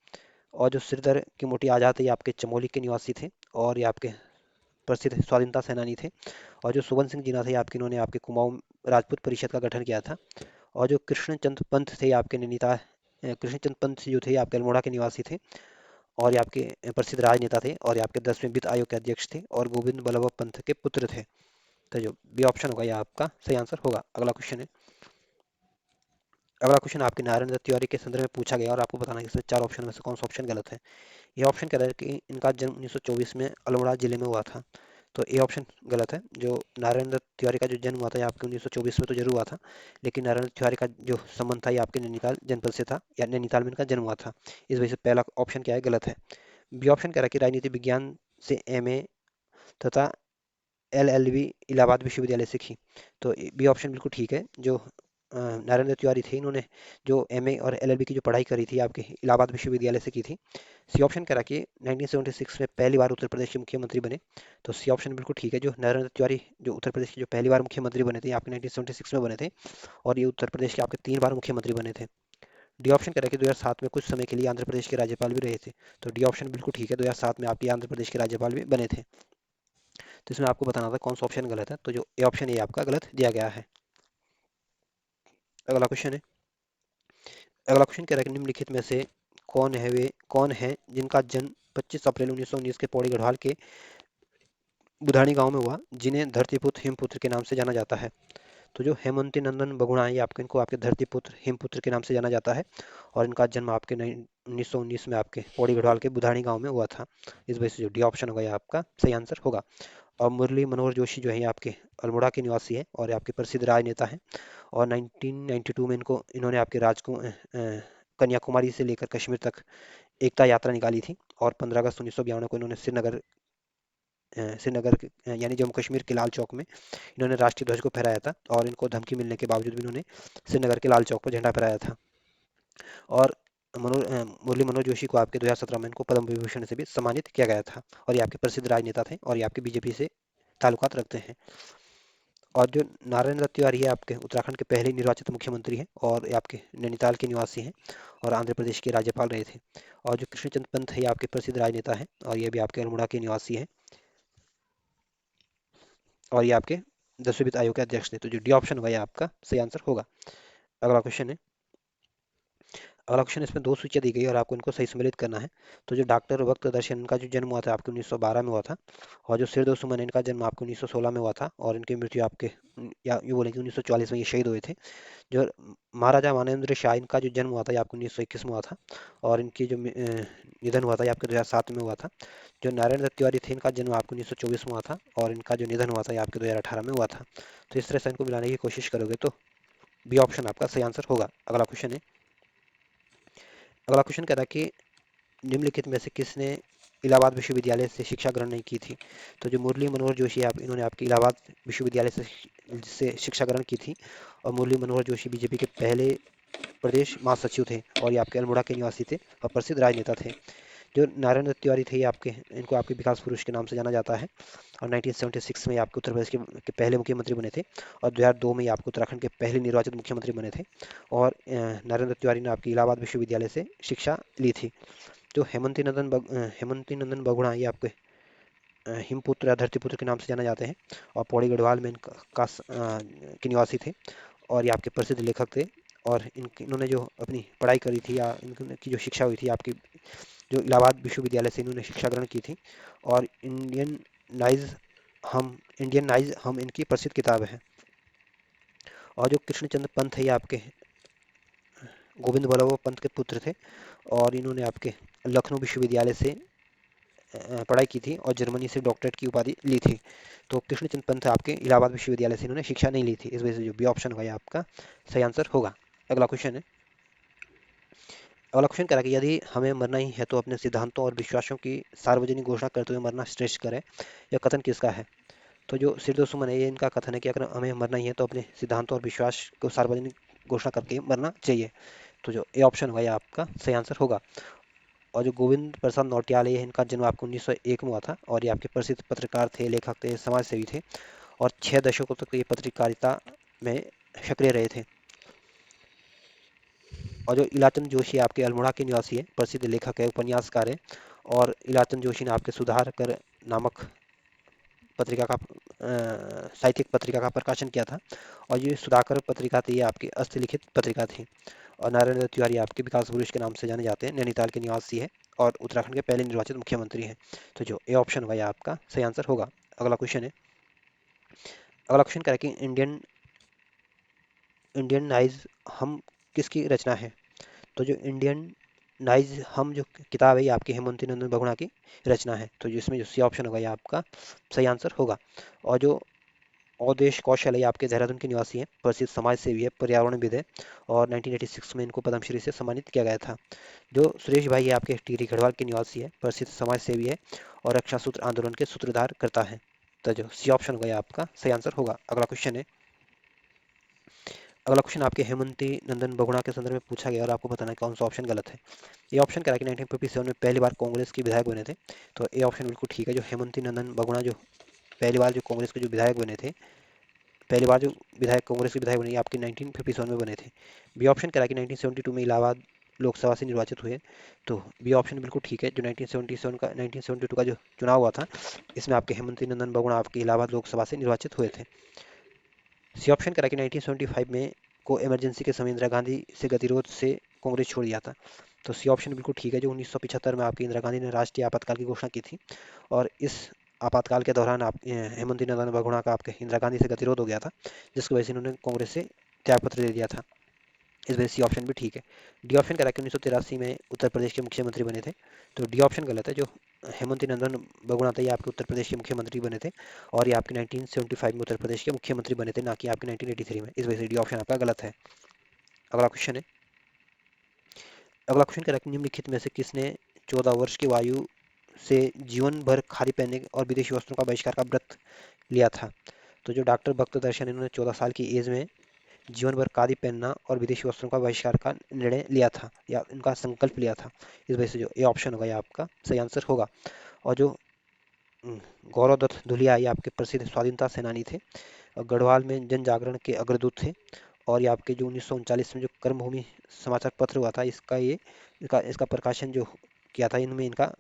[SPEAKER 1] और जो श्रीधर की मोटी आजाद थे ये आपके चमोली के निवासी थे, और ये आपके प्रसिद्ध स्वाधीनता सेनानी थे। और जो सुबन सिंह जीना थे आपके इन्होंने आपके कुमाऊं राजपूत परिषद का गठन किया था। और जो कृष्णचंद पंत थे आपके नैनीताल कृष्णचंद पंत जो थे आपके अल्मोड़ा के निवासी थे, और ये आपके प्रसिद्ध राजनेता थे, और ये आपके 10वें वित्त आयोग के अध्यक्ष थे, और गोविंद बल्लभ पंत के पुत्र थे। तो जो बी ऑप्शन होगा ये आपका सही आंसर होगा। अगला क्वेश्चन है। अगला क्वेश्चन आपके नारायण दत्त तिवारी के संदर्भ में पूछा गया, और आपको बताना है कि इसमें चार ऑप्शन में से कौन सा ऑप्शन गलत है। ये ऑप्शन कह रहा है कि इनका जन्म 1924 में अल्मोड़ा जिले में हुआ था। तो ए ऑप्शन गलत है। जो नारायण दत्त तिवारी का जो जन्म हुआ था ये आपके 1924 में तो जरूर हुआ था, लेकिन नारायण दत्त तिवारी का जो संबंध था ये आपके नैनीताल जनपद से था, या नैनीताल में इनका जन्म हुआ था। इस वजह से पहला ऑप्शन क्या है, गलत है। बी ऑप्शन कह रहा है कि राजनीति विज्ञान से एमए तथा एलएलबी इलाहाबाद विश्वविद्यालय से की। तो बी ऑप्शन बिल्कुल ठीक है। जो नारायण दत्त तिवारी थे इन्होंने जो एमए और एलएलबी की जो पढ़ाई करी थी आपके इलाहाबाद विश्वविद्यालय से की थी। सी ऑप्शन कह रहा कि 1976 में पहली बार उत्तर प्रदेश के मुख्यमंत्री बने। तो सी ऑप्शन बिल्कुल ठीक है। जो नारायण दत्त तिवारी जो उत्तर प्रदेश के जो पहली बार मुख्यमंत्री बने थे आपके 1976 में बने थे, और ये उत्तर प्रदेश के आपके 3 बार मुख्यमंत्री बने थे। डी ऑप्शन कह रहा है कि 2007 में कुछ समय के लिए आंध्र प्रदेश के राज्यपाल भी रहे थे। तो डी ऑप्शन बिल्कुल ठीक है। 2007 में आपके आंध्र प्रदेश के राज्यपाल भी बने थे। तो इसमें आपको बताना था कौन सा ऑप्शन गलत है। तो जो ए ऑप्शन ये आपका गलत दिया गया है। अगला क्वेश्चन है। अगला क्वेश्चन कह रहा है कि निम्नलिखित में से कौन है जिनका जन्म 25 अप्रैल 1919 के पौड़ी गढ़वाल के बुधानी गांव में हुआ, जिन्हें धरतीपुत्र हिमपुत्र के नाम से जाना जाता है। तो जो हेमंती नंदन बगुणा है आपके इनको आपके धरतीपुत्र हिमपुत्र के नाम से जाना जाता है, और इनका जन्म आपके 1919 में आपके पौड़ी गढ़वाल के बुधानी गांव में हुआ था। इस वजह से जो डी ऑप्शन होगा ये आपका सही आंसर होगा। और मुरली मनोहर जोशी जो है ये आपके अल्मोड़ा के निवासी है, और ये आपके प्रसिद्ध राजनेता हैं। और 1992 में इनको इन्होंने आपके कन्याकुमारी से लेकर कश्मीर तक एकता यात्रा निकाली थी। और 15 अगस्त 1992 को इन्होंने यानी जम्मू कश्मीर के लाल चौक में इन्होंने राष्ट्रीय ध्वज को फहराया था, और इनको धमकी मिलने के बावजूद भी इन्होंने श्रीनगर के लाल चौक पर झंडा फहराया था। और मुरली मनोहर जोशी को आपके 2017 में इनको पद्म विभूषण से भी सम्मानित किया गया था। और ये आपके प्रसिद्ध राजनेता थे, और ये आपके बीजेपी से ताल्लुकात रखते हैं। और जो नारायण दत्त तिवारी है आपके उत्तराखंड के पहले निर्वाचित मुख्यमंत्री हैं, और ये आपके नैनीताल के निवासी हैं, और आंध्र प्रदेश के राज्यपाल रहे थे। और जो कृष्णचंद पंत है ये आपके प्रसिद्ध राजनेता हैं, और ये भी आपके अल्मोड़ा के निवासी हैं, और ये आपके 10वें वित्त आयोग के अध्यक्ष थे। तो जो डी ऑप्शन होगा ये आपका सही आंसर होगा। अगला क्वेश्चन है। अगला क्वेश्चन इसमें दो सूचियाँ दी गई और आपको इनको सही सम्मिलित करना है। तो जो डॉक्टर भक्त दर्शन का जो जन्म हुआ था आपके 1912 में हुआ था, और जो सिरदो सुमन इनका जन्म आपके 1916 में हुआ था, और इनकी मृत्यु आपके या यूँ बोले कि 1944 में ये शहीद हुए थे। जो महाराजा मानेंद्र शाह इनका जो जन्म हुआ था ये आपको 1921 में हुआ था, और इनकी जो निधन हुआ था ये आपके 2007 में हुआ था। जो नारायण दत्त तिवारी थे इनका जन्म आपको 1924 में हुआ था, और इनका जो निधन हुआ था ये आपके 2018 में हुआ था। तो इस तरह से इनको मिलाने की कोशिश करोगे तो बी ऑप्शन आपका सही आंसर होगा। अगला क्वेश्चन है। अगला क्वेश्चन कहता है कि निम्नलिखित में से किसने इलाहाबाद विश्वविद्यालय से शिक्षा ग्रहण नहीं की थी। तो जो मुरली मनोहर जोशी आप इन्होंने आपके इलाहाबाद विश्वविद्यालय से शिक्षा ग्रहण की थी। और मुरली मनोहर जोशी बीजेपी के पहले प्रदेश महासचिव थे, और ये आपके अल्मोड़ा के निवासी थे, और प्रसिद्ध राजनेता थे। जो नारायण दत्त तिवारी थे ये आपके इनको आपके विकास पुरुष के नाम से जाना जाता है। और 1976 में ये आपके उत्तर प्रदेश के पहले मुख्यमंत्री बने थे, और 2002 में ये आपके उत्तराखंड के पहले निर्वाचित मुख्यमंत्री बने थे। और नारायण दत्त तिवारी ने आपकी इलाहाबाद विश्वविद्यालय से शिक्षा ली थी। जो हेमंती नंदन बगुणा ये आपके हिमपुत्र या धरतीपुत्र के नाम से जाने जाते हैं, और पौड़ी गढ़वाल में के निवासी थे, और ये आपके प्रसिद्ध लेखक थे। और इन्होंने जो अपनी पढ़ाई करी थी, या इनकी जो शिक्षा हुई थी आपकी जो इलाहाबाद विश्वविद्यालय से इन्होंने शिक्षा ग्रहण की थी। और इंडियन नाइज हम इनकी प्रसिद्ध किताब है। और जो कृष्णचंद्र पंत है ये आपके गोविंद बल्लभ पंत के पुत्र थे, और इन्होंने आपके लखनऊ विश्वविद्यालय से पढ़ाई की थी और जर्मनी से डॉक्टरेट की उपाधि ली थी। तो कृष्णचंद्र पंत आपके इलाहाबाद विश्वविद्यालय से इन्होंने शिक्षा नहीं ली थी, इस वजह से जो बी ऑप्शन होगा ये आपका सही आंसर होगा। अगला क्वेश्चन है। अगला क्वेश्चन कह रहा है कि यदि हमें मरना ही है तो अपने सिद्धांतों और विश्वासों की सार्वजनिक घोषणा करते हुए मरना श्रेष्ठ करें। यह कथन किसका है? तो जो सिरदो सुमन है ये इनका कथन है कि अगर हमें मरना ही है तो अपने सिद्धांतों और विश्वास को सार्वजनिक घोषणा करके मरना चाहिए। तो जो ए ऑप्शन होगा ये आपका सही आंसर होगा। और जो गोविंद प्रसाद नौटियाल है इनका जन्म आपको 1901 में हुआ था, और ये आपके प्रसिद्ध पत्रकार थे, लेखक थे, समाज सेवी थे, और 6 दशकों तक ये पत्रकारिता में सक्रिय रहे थे। और जो इलाचंद जोशी आपके अल्मोड़ा के निवासी है, प्रसिद्ध लेखक है, उपन्यासकार है, और इलाचंद जोशी ने आपके सुधार कर नामक पत्रिका का साहित्यिक पत्रिका का प्रकाशन किया था। और ये सुधाकर पत्रिका थी, ये आपकी हस्तलिखित पत्रिका थी। और नारायण दत्त तिवारी आपके विकास पुरुष के नाम से जाने जाते हैं, नैनीताल के निवासी है, और उत्तराखंड के पहले निर्वाचित मुख्यमंत्री हैं। तो जो ए ऑप्शन होगा ये आपका सही आंसर होगा। अगला क्वेश्चन है। अगला क्वेश्चन क्या है कि इंडियन नाइज हम किसकी रचना है? तो जो इंडियन नाइज हम जो किताब है ये आपकी हेमंती नंदन बहुगुणा की रचना है। तो जिसमें जो सी ऑप्शन होगा ये आपका सही आंसर होगा। और जो अवधेश कौशल है ये आपके देहरादून के निवासी हैं, प्रसिद्ध समाज सेवी है, पर्यावरणविद है, और 1986 में इनको पद्मश्री से सम्मानित किया गया था। जो सुरेश भाई है आपके टिहरी गढ़वाल के निवासी है, प्रसिद्ध समाज सेवी है, और रक्षा सूत्र आंदोलन के सूत्रधार करता है। तो जो सी ऑप्शन होगा ये आपका सही आंसर होगा। अगला क्वेश्चन है। अगला क्वेश्चन आपके हेमंती नंदन बहुगुणा के संदर्भ में पूछा गया और आपको बताना है कौन सा ऑप्शन गलत है। ये ऑप्शन कह रहा है कि 1957 में पहली बार कांग्रेस के विधायक बने थे। तो ए ऑप्शन बिल्कुल ठीक है। जो हेमंती नंदन बहुगुणा जो पहली बार जो कांग्रेस के जो विधायक बने थे, पहली बार जो विधायक कांग्रेस के विधायक बने आपके 1957 में बने थे। बी ऑप्शन कह रहा है कि 1972 में इलाहाबाद लोकसभा से निर्वाचित हुए। तो बी ऑप्शन बिल्कुल ठीक है। जो 1972 का जो चुनाव हुआ था, इसमें आपके हेमंती नंदन बहुगुणा आपके इलाहाबाद लोकसभा से निर्वाचित हुए थे। सी ऑप्शन करा कि 1975 में को इमरजेंसी के समय इंदिरा गांधी से गतिरोध से कांग्रेस छोड़ दिया था। तो सी ऑप्शन बिल्कुल ठीक है। जो 1975 में आपकी इंदिरा गांधी ने राष्ट्रीय आपातकाल की घोषणा की थी, और इस आपातकाल के दौरान आप हेमंत नंदन बहुगुणा का आपके इंदिरा गांधी से गतिरोध हो गया था, जिसकी वजह से इन्होंने कांग्रेस से त्यागपत्र दे दिया था। इस वजह से सी ऑप्शन भी ठीक है। डी ऑप्शन करा कि 1983 में उत्तर प्रदेश के मुख्यमंत्री बने थे। तो डी ऑप्शन गलत है। जो हेमंत नंदन बहुगुणा थे ये आपके उत्तर प्रदेश के मुख्यमंत्री बने थे, और ये आपके 1975 में उत्तर प्रदेश के मुख्यमंत्री बने थे, ना कि आपके 1983 में। इस वजह से डी ऑप्शन आपका गलत है। अगला क्वेश्चन है। अगला क्वेश्चन कह रहा है कि निम्नलिखित में से किसने 14 वर्ष की आयु से जीवन भर खादी पहनने और विदेशी वस्त्रों का बहिष्कार का व्रत लिया था? तो जो डॉक्टर भक्त दर्शन इन्होंने 14 साल की एज में जीवन भर खादी पहनना और विदेशी वस्त्रों का बहिष्कार का निर्णय लिया था, या उनका संकल्प लिया था। इस वजह से जो ए ऑप्शन होगा ये आपका सही आंसर होगा। और जो हम्म, गौरव दत्त धुलिया ये आपके प्रसिद्ध स्वाधीनता सेनानी थे, और गढ़वाल में जन जागरण के अग्रदूत थे। और ये आपके जो 1939 में जो कर्मभूमि समाचार पत्र हुआ था, इसका प्रकाशन जो किया था, इनमें इनका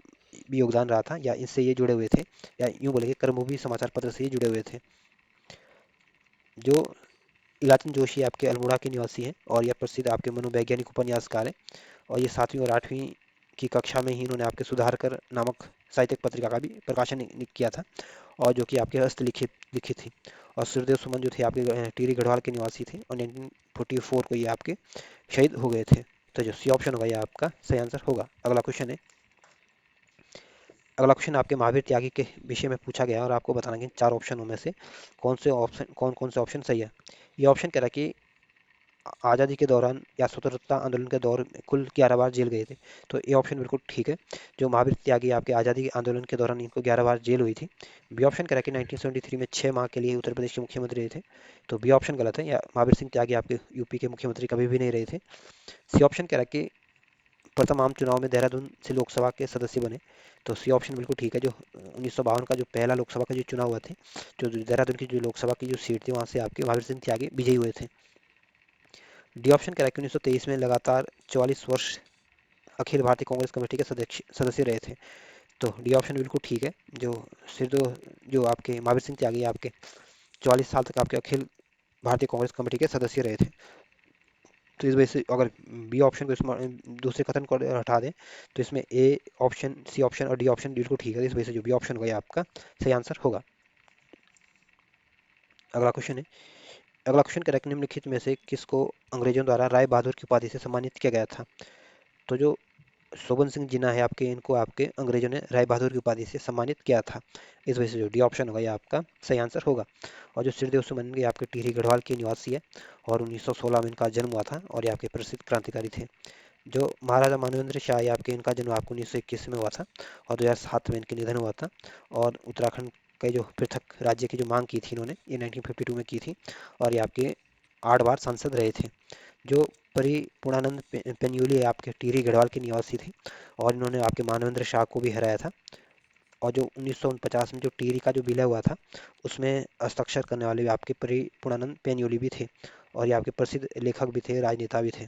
[SPEAKER 1] भी योगदान रहा था, या इससे ये जुड़े हुए थे, या यूँ बोलेंगे कर्मभूमि समाचार पत्र से ये जुड़े हुए थे। जो इलाचन जोशी आपके अल्मोड़ा के निवासी हैं, और यह प्रसिद्ध आपके मनोवैज्ञानिक उपन्यासकार हैं। और ये 7वीं और 8वीं की कक्षा में ही इन्होंने आपके सुधारकर नामक साहित्यिक पत्रिका का भी प्रकाशन किया था, और जो कि आपके हस्तलिखित लिखित थी। और सूर्यदेव सुमन जो थे आपके टिहरी गढ़वाल के निवासी थे, और 1944 को ये आपके शहीद हो गए थे। तो जो सी ऑप्शन होगा ये आपका सही आंसर होगा। अगला क्वेश्चन है। अगला क्वेश्चन आपके महावीर त्यागी के विषय में पूछा गया, और आपको बताना कि 4 ऑप्शनों में से कौन कौन से ऑप्शन सही है। ये ऑप्शन कह रहा है कि आज़ादी के दौरान या स्वतंत्रता आंदोलन के दौर में कुल 11 बार जेल गए थे। तो ये ऑप्शन बिल्कुल ठीक है। जो महावीर त्यागी आपके आज़ादी आंदोलन के दौरान इनको 11 बार जेल हुई थी। बी ऑप्शन कह रहा है कि 1973 में 6 माह के लिए उत्तर प्रदेश के मुख्यमंत्री रहे थे। तो बी ऑप्शन गलत है। या महावीर सिंह त्यागी आपके यूपी के मुख्यमंत्री कभी भी नहीं रहे थे। सी ऑप्शन कह रहा है कि प्रथम आम चुनाव में देहरादून से लोकसभा के सदस्य बने। तो सी ऑप्शन बिल्कुल ठीक है। जो 1952 का जो पहला लोकसभा का जो चुनाव हुआ थे, जो देहरादून की जो लोकसभा की जो सीट थी, वहाँ से आपके महावीर सिंह त्यागी विजयी हुए थे। डी ऑप्शन कह रहा है कि 1923 में लगातार 44 वर्ष अखिल भारतीय कांग्रेस कमेटी के सदस्य रहे थे। तो डी ऑप्शन बिल्कुल ठीक है। जो सिर्फ जो आपके महावीर सिंह त्यागी आपके 44 साल तक आपके अखिल भारतीय कांग्रेस कमेटी के सदस्य रहे थे। तो इस वजह से अगर बी ऑप्शन को दूसरे कथन को हटा दें तो इसमें ए ऑप्शन, सी ऑप्शन और डी ऑप्शन बिल्कुल ठीक है। इस वजह से जो बी ऑप्शन होगा ये आपका सही आंसर होगा। अगला क्वेश्चन है, अगला क्वेश्चन कह रहा है कि निम्नलिखित में से किसको अंग्रेजों द्वारा राय बहादुर की उपाधि से सम्मानित किया गया था। तो जो शोभन सिंह जिन्ना है आपके, इनको आपके अंग्रेजों ने राय बहादुर की उपाधि से सम्मानित किया था। इस वजह से जो डी ऑप्शन होगा ये आपका सही आंसर होगा। और जो सिरदेव सुमन ये आपके टिहरी गढ़वाल के निवासी है और 1916 में इनका जन्म हुआ था और ये आपके प्रसिद्ध क्रांतिकारी थे। जो महाराजा मानवेंद्र शाह ये आपके, इनका जन्म आपको 1921 में हुआ था और 2007 में इनके निधन हुआ था। और उत्तराखंड के जो पृथक राज्य की जो मांग की थी इन्होंने, ये 1952 में की थी और ये आपके 8 बार सांसद रहे थे। जो परिपूर्णानंद पेन्यूली आपके टिहरी गढ़वाल के निवासी थे और इन्होंने आपके मानवेंद्र शाह को भी हराया था। और जो 1949 में जो टिहरी का जो विलय हुआ था उसमें हस्ताक्षर करने वाले भी आपके परिपूर्णानंद पेन्यूली भी थे और ये आपके प्रसिद्ध लेखक भी थे, राजनेता भी थे।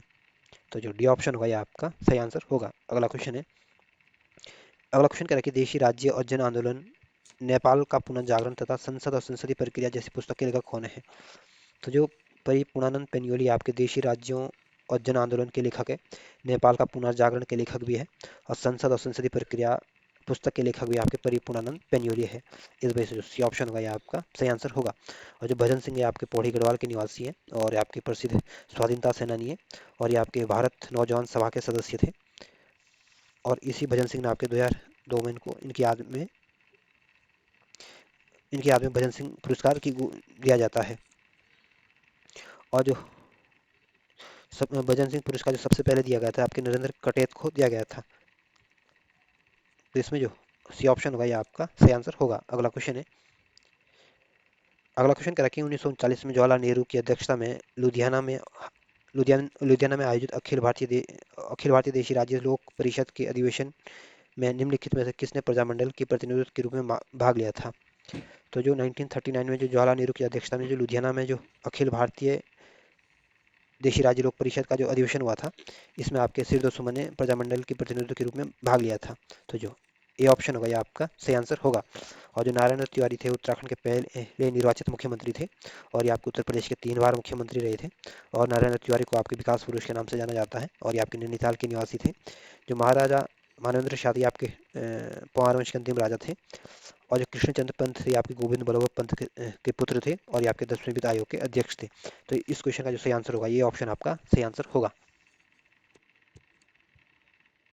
[SPEAKER 1] तो जो डी ऑप्शन होगा ये आपका सही आंसर होगा। अगला क्वेश्चन है, अगला क्वेश्चन कह रहा है कि देशी राज्य और जन आंदोलन, नेपाल का पुनर्जागरण तथा संसद और संसदीय प्रक्रिया जैसी पुस्तक के लेखक कौन है। तो जो परिपूर्णानंद पेन्योली आपके देशी राज्यों और जन आंदोलन के लेखक है, नेपाल का पुनर्जागरण के लेखक भी है और संसद और संसदीय प्रक्रिया पुस्तक के लेखक भी आपके परिपूर्णानंद पेन्योली है। इस वजह से जो सी ऑप्शन होगा ये आपका सही आंसर होगा। और जो भजन सिंह है आपके पौड़ी गढ़वाल के निवासी है और ये आपके प्रसिद्ध स्वाधीनता सेनानी है और ये आपके भारत नौजवान सभा के सदस्य थे। और इसी भजन सिंह ने आपके 2002 में इनको इनकी याद में भजन सिंह पुरस्कार की दिया जाता है। और जो भजन सिंह पुरस्कार जो सबसे पहले दिया गया था आपके नरेंद्र कटेत को दिया गया था। तो इसमें जो सी ऑप्शन होगा ये आपका सही आंसर होगा। अगला क्वेश्चन कह रहा है कि 1939 में जवाहरलाल नेहरू की अध्यक्षता में लुधियाना में आयोजित अखिल भारतीय देशी राज्य लोक परिषद के अधिवेशन में निम्नलिखित में से किसने प्रजामंडल के प्रतिनिधित्व के रूप में भाग लिया था। तो जो 1939 में जो जवाहरलाल नेहरू की अध्यक्षता में जो लुधियाना में जो अखिल भारतीय देशी राज्य लोक परिषद का जो अधिवेशन हुआ था, इसमें आपके सिरदो सुमन ने प्रजामंडल के प्रतिनिधित्व के रूप में भाग लिया था। तो जो ए ऑप्शन होगा ये आपका सही आंसर होगा। और जो नारायण दत्त तिवारी थे उत्तराखंड के पहले निर्वाचित मुख्यमंत्री थे और ये आपके उत्तर प्रदेश के 3 बार मुख्यमंत्री रहे थे। और नारायण दत्त तिवारी को आपके विकास पुरुष के नाम से जाना जाता है और ये आपके नैनीताल के निवासी थे। जो महाराजा मानवेंद्र शाह ये आपके पवार वंश के अंतिम राजा थे। और जो कृष्णचंद्र पंत ये आपके गोविंद बल्लभ पंत के पुत्र थे और ये आपके 10वें वित्त आयोग के अध्यक्ष थे। तो इस क्वेश्चन का जो सही आंसर होगा ये ऑप्शन आपका सही आंसर होगा।